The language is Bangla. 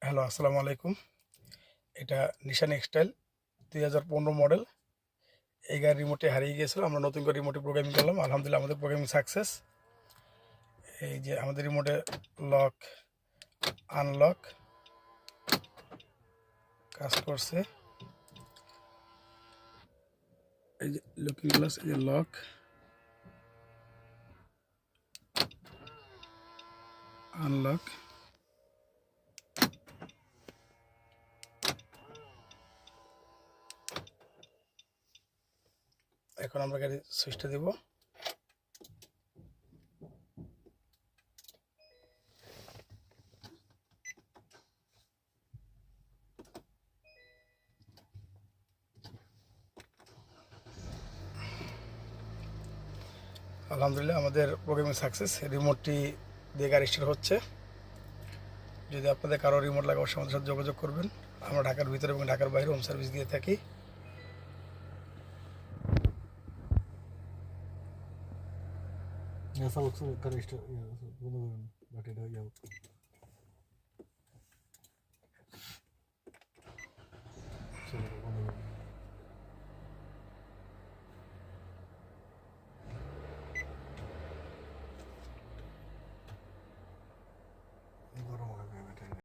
হ্যালো, আসসালামু আলাইকুম। এটা নিশান এক্সটাইল 2015 মডেল। এই গাড়ির রিমোটে হারিয়ে গিয়েছিল, আমরা নতুন করে রিমোটে প্রোগ্রামিং করলাম। আলহামদুলিল্লাহ আমাদের প্রোগ্রামিং সাকসেস। এই যে আমাদের রিমোটে লক আনলক কাজ করছে। এই যে লুকিং গ্লাস, এই যে লক আনলক। এখন আমরা গাড়ির সুইচটা দেব। আলহামদুলিল্লাহ আমাদের প্রোগ্রামিং সাকসেস। রিমোটটি দিয়ে গাড়ি স্টার্ট হচ্ছে। যদি আপনাদের কারো রিমোট লাগে অবশ্যই আমাদের সাথে যোগাযোগ করবেন। আমরা ঢাকার ভিতরে এবং ঢাকার বাইরে হোম সার্ভিস দিয়ে থাকি। Ya sabuk su karıştı. Ya bunu batıda ya.